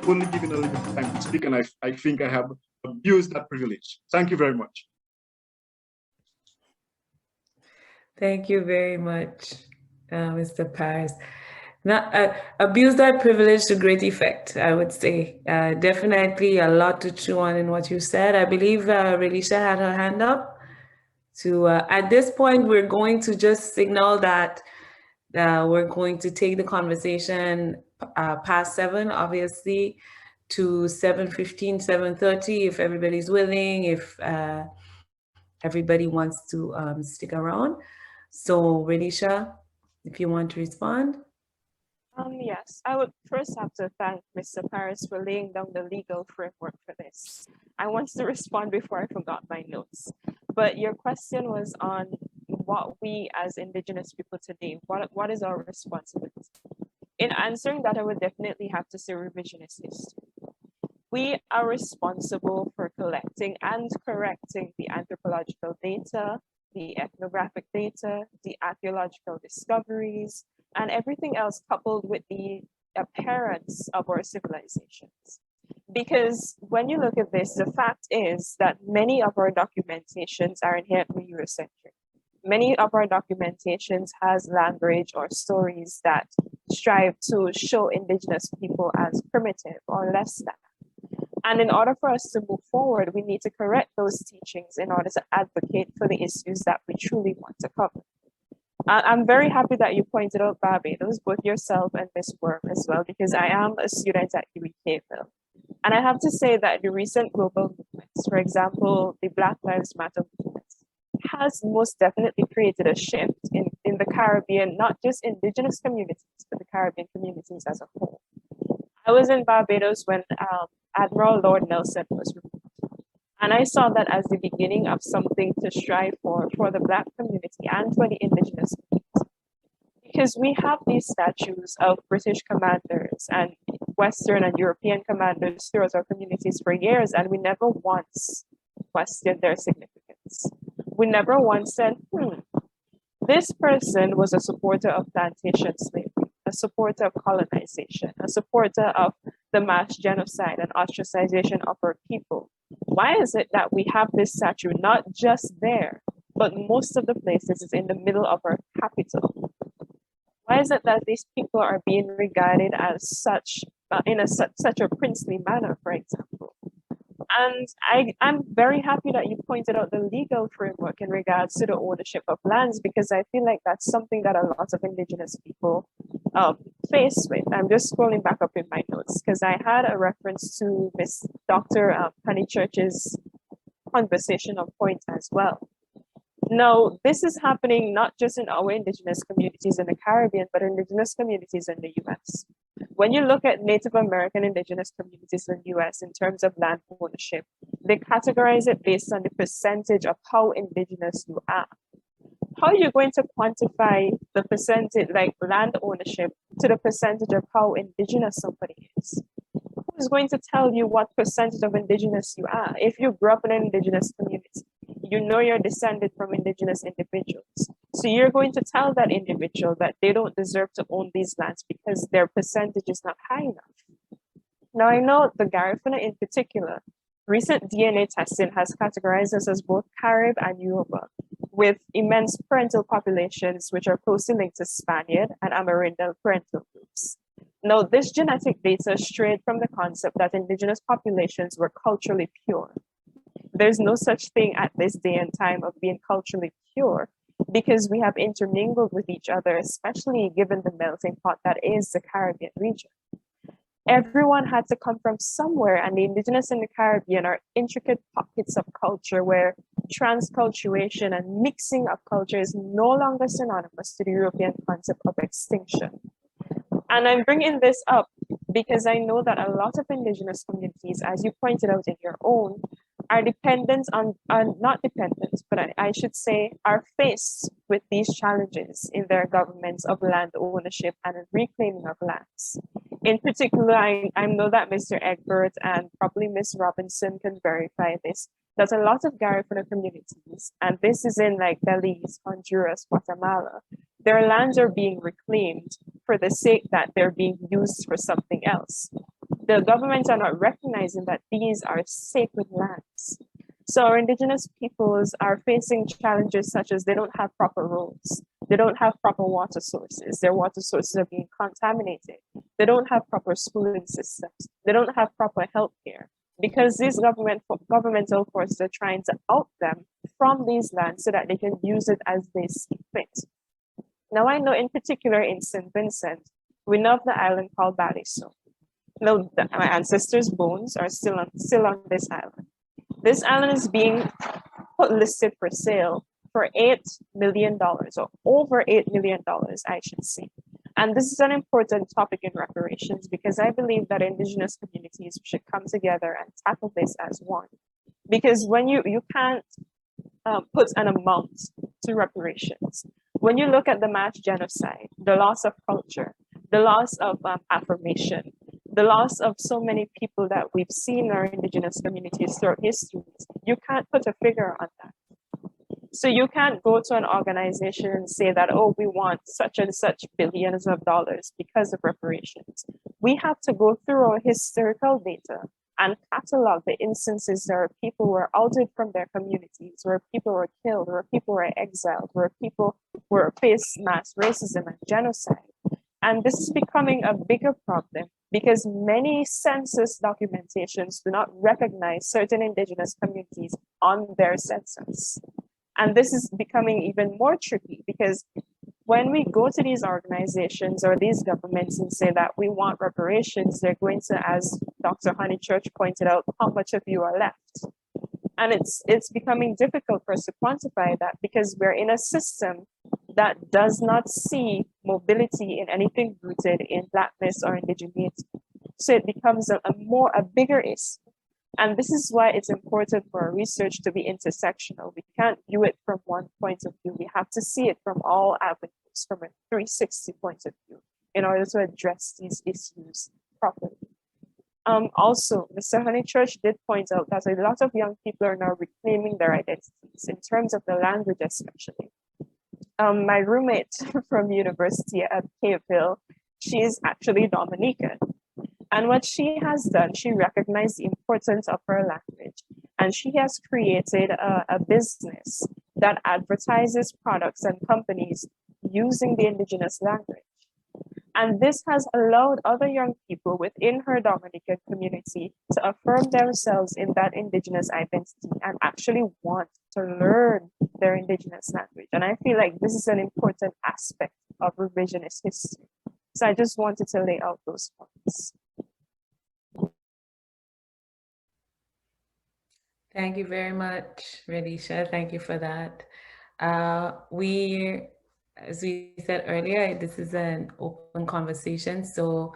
only given a limited time to speak, and I think I have abused that privilege. Thank you very much. Thank you very much, Mr. Paris. Now, abuse that privilege to great effect, I would say. Definitely a lot to chew on in what you said. I believe Relisha had her hand up. At this point, we're going to just signal that we're going to take the conversation past 7, obviously, to 7:15, 7:30, if everybody's willing, if everybody wants to stick around. So, Relisha, if you want to respond. Yes, I would first have to thank Mr. Paris for laying down the legal framework for this. I wanted to respond before I forgot my notes. But your question was on what we as Indigenous people today, what is our responsibility? In answering that, I would definitely have to say revisionist history. We are responsible for collecting and correcting the anthropological data, the ethnographic data, the archaeological discoveries, and everything else coupled with the appearance of our civilizations. Because when you look at this, the fact is that many of our documentations are inherently Eurocentric. Many of our documentations has language or stories that strive to show Indigenous people as primitive or less than. And in order for us to move forward, we need to correct those teachings in order to advocate for the issues that we truly want to cover. I'm very happy that you pointed out Barbados, both yourself and Ms. Worm as well, because I am a student at UWI-Cavell. And I have to say that the recent global movements, for example, the Black Lives Matter movement, has most definitely created a shift in the Caribbean, not just Indigenous communities, but the Caribbean communities as a whole. I was in Barbados when Admiral Lord Nelson was removed. And I saw that as the beginning of something to strive for the Black community and for the Indigenous community. Because we have these statues of British commanders and Western and European commanders throughout our communities for years, and we never once questioned their significance. We never once said, this person was a supporter of plantation slavery, a supporter of colonization, a supporter of the mass genocide and ostracization of our people. Why is it that we have this statue not just there, but most of the places is in the middle of our capital? Why is it that these people are being regarded as such, in such a princely manner, for example? And I'm very happy that you pointed out the legal framework in regards to the ownership of lands, because I feel like that's something that a lot of Indigenous people face with. I'm just scrolling back up in my notes because I had a reference to Miss Dr. Honeychurch's conversation on point as well. Now, this is happening not just in our Indigenous communities in the Caribbean, but Indigenous communities in the US. When you look at Native American Indigenous communities in the US in terms of land ownership, they categorize it based on the percentage of how Indigenous you are. How are you going to quantify the percentage, like land ownership, to the percentage of how Indigenous somebody is? Who's going to tell you what percentage of Indigenous you are? If you grew up in an Indigenous community, you know you're descended from Indigenous individuals. So you're going to tell that individual that they don't deserve to own these lands because their percentage is not high enough. Now, I know the Garifuna in particular, recent DNA testing has categorized us as both Carib and Yoruba, with immense parental populations which are closely linked to Spaniard and Amerindian parental groups. Now, this genetic data strayed from the concept that Indigenous populations were culturally pure. There's no such thing at this day and time of being culturally pure, because we have intermingled with each other, especially given the melting pot that is the Caribbean region. Everyone had to come from somewhere, and the Indigenous in the Caribbean are intricate pockets of culture where transculturation and mixing of culture is no longer synonymous to the European concept of extinction. And I'm bringing this up because I know that a lot of Indigenous communities, as you pointed out in your own, are dependent on, are not dependent, but I should say are faced with these challenges in their governments of land ownership and reclaiming of lands. In particular, I know that Mr. Egbert and probably Ms. Robinson can verify this, that a lot of Garifuna communities, and this is in like Belize, Honduras, Guatemala, their lands are being reclaimed for the sake that they're being used for something else. the governments are not recognizing that these are sacred lands. So our indigenous peoples are facing challenges such as they don't have proper roads, they don't have proper water sources, their water sources are being contaminated, they don't have proper schooling systems, they don't have proper health care, because these governmental forces are trying to out them from these lands so that they can use it as they see fit. Now I know in particular in St. Vincent, we know of the island called Baliso. Now my ancestors' bones are still on this island. This island is being listed for sale for $8 million, or over $8 million, I should say. And this is an important topic in reparations because I believe that indigenous communities should come together and tackle this as one. Because when you can't put an amount to reparations, when you look at the mass genocide, the loss of culture, the loss of affirmation, the loss of so many people that we've seen in our indigenous communities throughout history, you can't put a figure on that. So you can't go to an organization and say that, oh, we want such and such billions of dollars because of reparations. We have to go through our historical data and catalog the instances where people were outed from their communities, where people were killed, where people were exiled, where people were faced mass racism and genocide. And this is becoming a bigger problem because many census documentations do not recognize certain indigenous communities on their census. And this is becoming even more tricky because when we go to these organizations or these governments and say that we want reparations, they're going to, as Dr. Honeychurch pointed out, how much of you are left? And it's becoming difficult for us to quantify that because we're in a system that does not see mobility in anything rooted in Blackness or indigeneity. So it becomes a bigger issue. And this is why it's important for our research to be intersectional. We can't view it from one point of view. We have to see it from all avenues, from a 360 point of view, in order to address these issues properly. Also, Mr. Honeychurch did point out that a lot of young people are now reclaiming their identities in terms of the language, especially. My roommate from university at Cave Hill, she is actually Dominican. And what she has done, she recognized the importance of her language. And she has created a business that advertises products and companies using the indigenous language. And this has allowed other young people within her Dominican community to affirm themselves in that indigenous identity and actually want to learn their indigenous language. And I feel like this is an important aspect of revisionist history. So I just wanted to lay out those points. Thank you very much, Radisha. Thank you for that. As we said earlier, this is an open conversation. So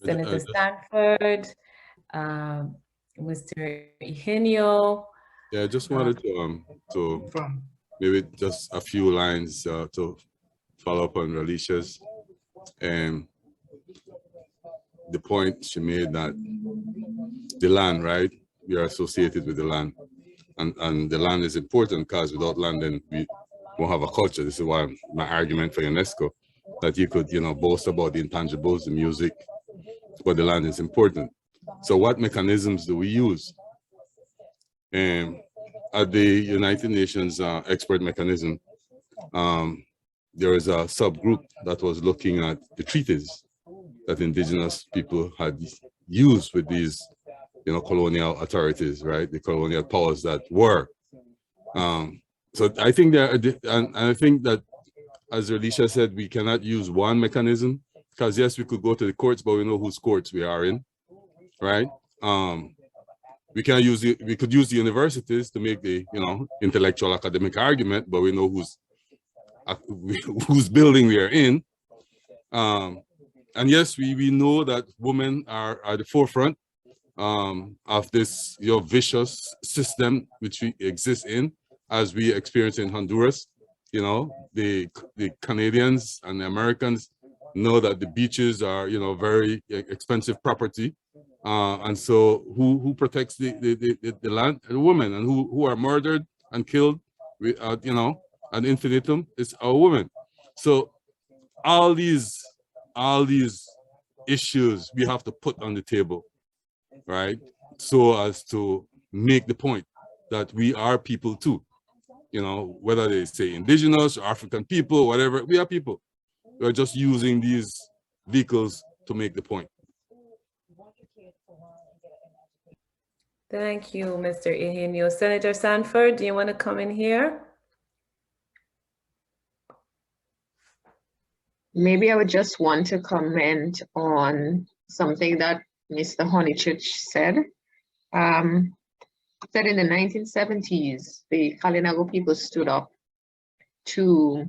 Senator Stanford, Mr. Eugenio. Yeah, I just wanted to maybe just a few lines to follow up on Radisha's and the point she made that the land, right? We are associated with the land, and the land is important because without land, then we won't have a culture. This is why my argument for UNESCO, that you could, boast about the intangibles, the music, but the land is important. So what mechanisms do we use? At the United Nations expert mechanism, there is a subgroup that was looking at the treaties that indigenous people had used with these colonial authorities, right? The colonial powers that were. So I think and I think that, as Radisha said, we cannot use one mechanism because yes, we could go to the courts, but we know whose courts we are in, right? We could use the universities to make the intellectual academic argument, but we know whose building we are in. And yes, we know that women are at the forefront of this vicious system which we exist in, as we experience in Honduras. The Canadians and the Americans know that the beaches are very expensive property, and so who protects the land? The women, and who are murdered and killed ad infinitum is our women. So all these issues we have to put on the table right? So as to make the point that we are people too. You know, whether they say indigenous or African people, whatever, we are people. We're just using these vehicles to make the point. Thank you, Mr. Eugenio. Senator Sanford, do you want to come in here? Maybe I would just want to comment on something that Mr. Honeychurch said. Said in the 1970s, the Kalinago people stood up to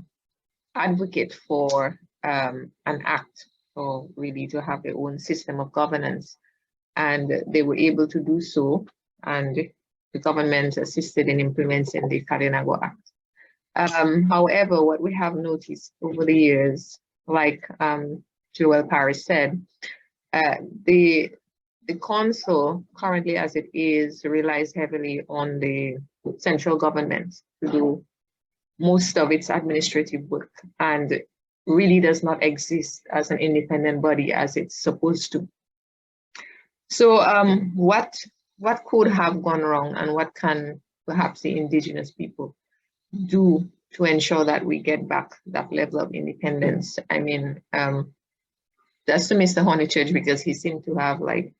advocate for an act, or really to have their own system of governance. And they were able to do so, and the government assisted in implementing the Kalinago Act. However, what we have noticed over the years, like Joel Paris said, the council currently as it is relies heavily on the central government to do most of its administrative work and really does not exist as an independent body as it's supposed to. So what could have gone wrong, and what can perhaps the indigenous people do to ensure that we get back that level of independence? I mean, that's to Mr. Honeychurch, because he seemed to have like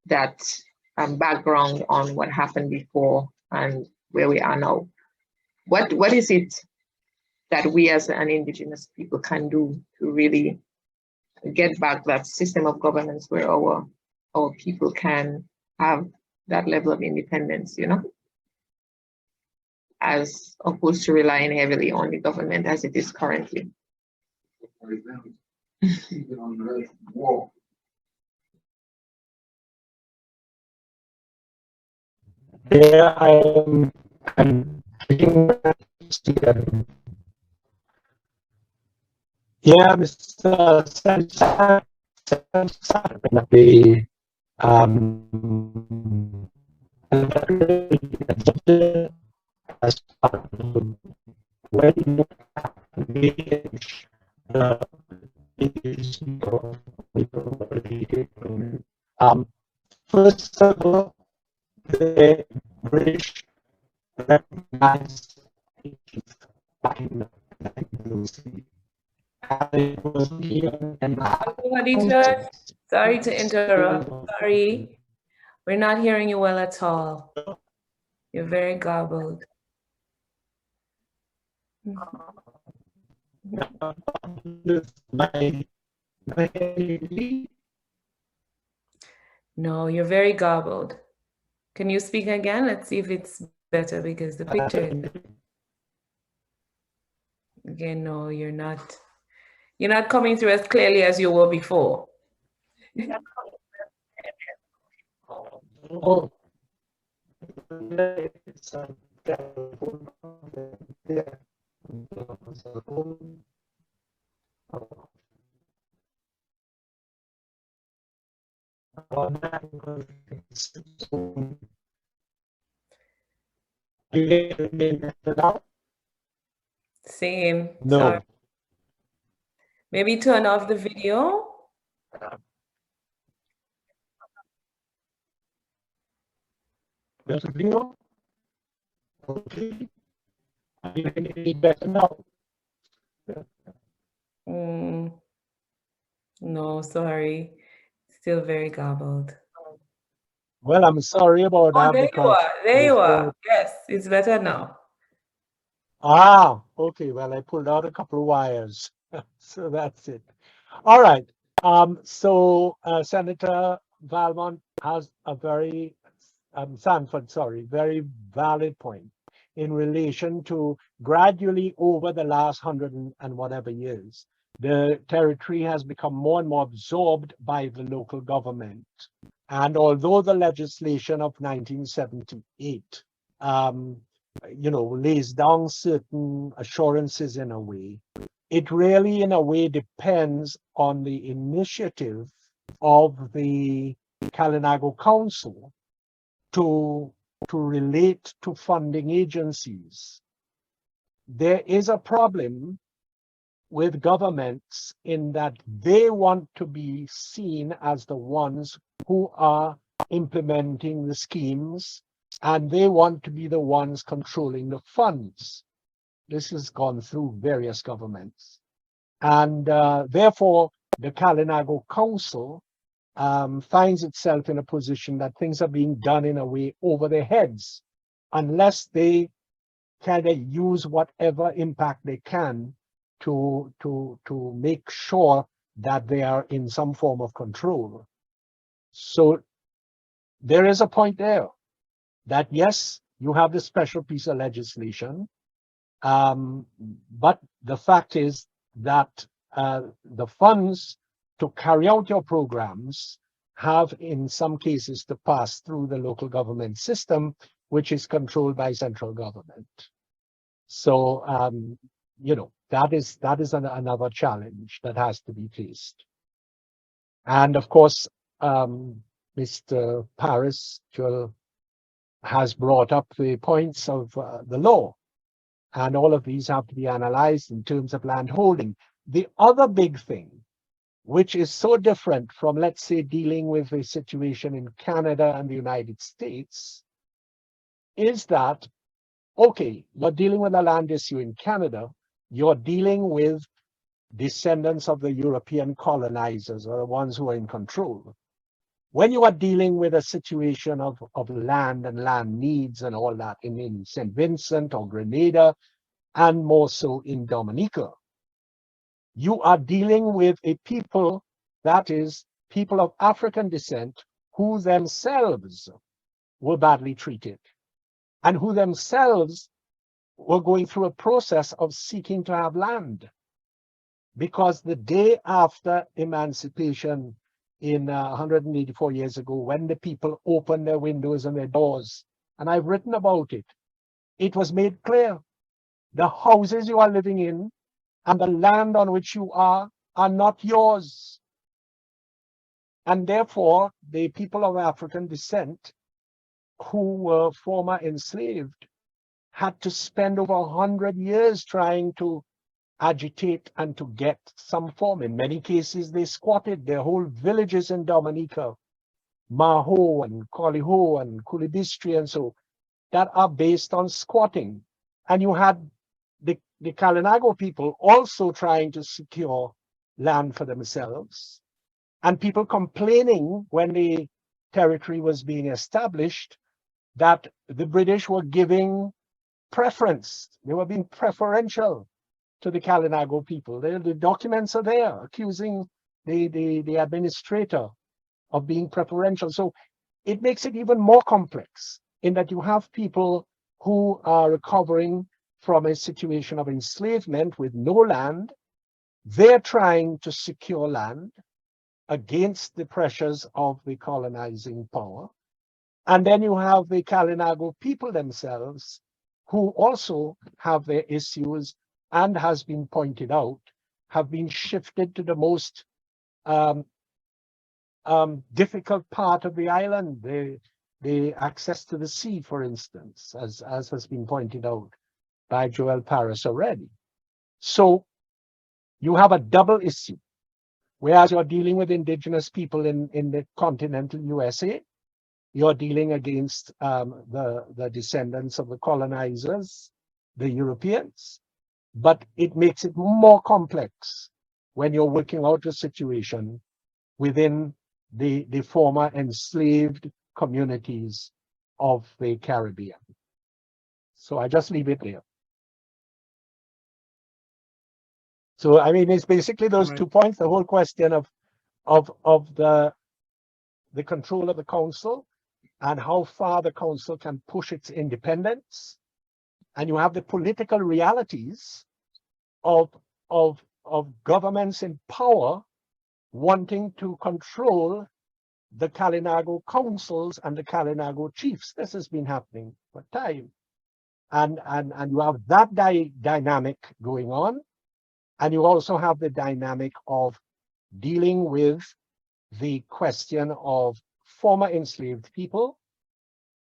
that background on what happened before and where we are now. What is it that we as an indigenous people can do to really get back that system of governance where our people can have that level of independence, you know, as opposed to relying heavily on the government as it is currently? Yeah, I'm yeah, Mr. Sansa, the as when first of all, the British recognized Khadija, sorry to interrupt. Sorry. We're not hearing you well at all. You're very garbled. No, you're very garbled. Can you speak again? Let's see if it's better, because the picture. Again, no, you're not. You're not coming through as clearly as you were before. Oh. Same. No. Sorry. Maybe turn off the video. There's a video. Okay. Better now. No, sorry. Still very garbled. Well, I'm sorry about that. There you are. There you are. Yes, it's better now. Ah, okay. Well, I pulled out a couple of wires, so that's it. All right. So Senator Valmont has a very Sanford, sorry, very valid point in relation to gradually over the last 100 and whatever years, the territory has become more and more absorbed by the local government. And although the legislation of 1978, lays down certain assurances in a way, it really, in a way, depends on the initiative of the Kalinago Council to relate to funding agencies. There is a problem with governments in that they want to be seen as the ones who are implementing the schemes, and they want to be the ones controlling the funds. This has gone through various governments. And therefore, the Kalinago Council finds itself in a position that things are being done in a way over their heads, unless they kind of use whatever impact they can to make sure that they are in some form of control. So there is a point there that, yes, you have this special piece of legislation, but the fact is that the funds to carry out your programs have, in some cases, to pass through the local government system, which is controlled by central government. So, you know, that is another challenge that has to be faced. And of course, Mr. Paris has brought up the points of the law, and all of these have to be analyzed in terms of land holding. The other big thing, which is so different from, let's say, dealing with a situation in Canada and the United States, is that, okay, you're dealing with a land issue in Canada, you're dealing with descendants of the European colonizers, or the ones who are in control. When you are dealing with a situation of land and land needs and all that in St. Vincent or Grenada, and more so in Dominica, you are dealing with a people, that is, people of African descent, who themselves were badly treated, and who themselves were going through a process of seeking to have land. Because the day after emancipation in 184 years ago, when the people opened their windows and their doors, and I've written about it, it was made clear the houses you are living in and the land on which you are not yours. And therefore, the people of African descent who were former enslaved had to spend over 100 years trying to agitate and to get some form. In many cases, they squatted their whole villages in Dominica, Maho and Koliho and Kulibistri, and so that are based on squatting. And you had the Kalinago people also trying to secure land for themselves, and people complaining when the territory was being established that the British were giving preference. They were being preferential to the Kalinago people. The documents are there accusing the administrator of being preferential. So it makes it even more complex in that you have people who are recovering from a situation of enslavement with no land. They're trying to secure land against the pressures of the colonizing power. And then you have the Kalinago people themselves, who also have their issues, and has been pointed out, have been shifted to the most difficult part of the island, the access to the sea, for instance, as has been pointed out by Joel Paris already. So you have a double issue, whereas you're dealing with indigenous people in the continental USA, you're dealing against the descendants of the colonizers, the Europeans, but it makes it more complex when you're working out a situation within the former enslaved communities of the Caribbean. So I just leave it there. So I mean, it's basically those 2 points, the whole question of the control of the council and how far the council can push its independence. And you have the political realities of governments in power wanting to control the Kalinago councils and the Kalinago chiefs. This has been happening for time. And you have that dynamic going on. And you also have the dynamic of dealing with the question of former enslaved people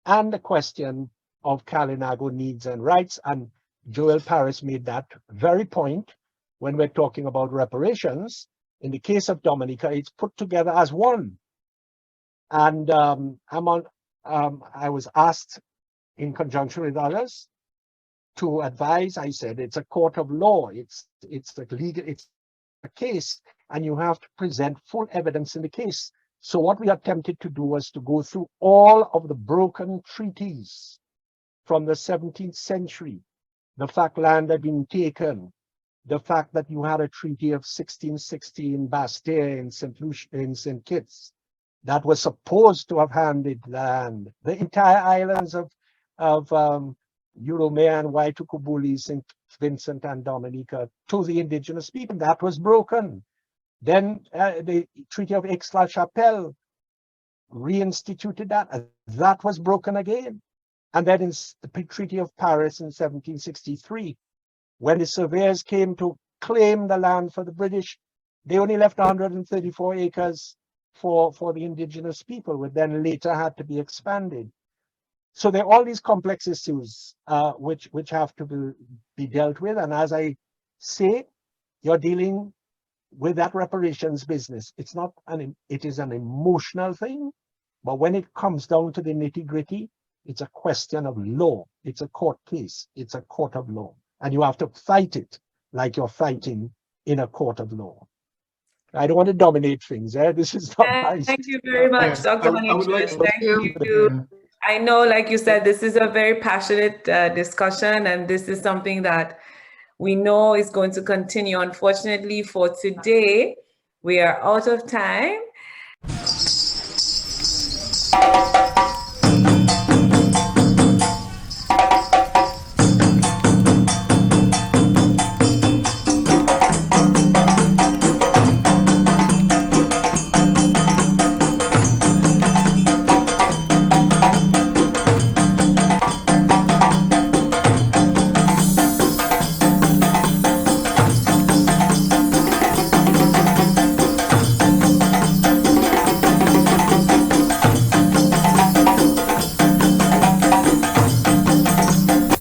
and the question of Kalinago needs and rights. And Joel Paris made that very point when we're talking about reparations. In the case of Dominica, it's put together as one. And I was asked in conjunction with others to advise. I said, it's a court of law. It's a case, and you have to present full evidence in the case. So what we attempted to do was to go through all of the broken treaties from the 17th century, the fact land had been taken, the fact that you had a treaty of 1660 in Bastille in St. Kitts that was supposed to have handed land, the entire islands of Euromea and Waitukubuli, St. Vincent and Dominica to the indigenous people. That was broken. Then the Treaty of Aix-la-Chapelle reinstituted that. That was broken again. And then in the Treaty of Paris in 1763, when the surveyors came to claim the land for the British, they only left 134 acres for the indigenous people, which then later had to be expanded. So there are all these complex issues which have to be dealt with. And as I say, you're dealing with that reparations business. It is an emotional thing, but when it comes down to the nitty-gritty, it's a question of law. It's a court case. It's a court of law. And you have to fight it like you're fighting in a court of law. I don't want to dominate things. This is not my Thank you very much, Yes, Dr. I would like Manichus. to- Thank you. I know, like you said, this is a very passionate discussion, and this is something that we know is going to continue. Unfortunately, for today, we are out of time.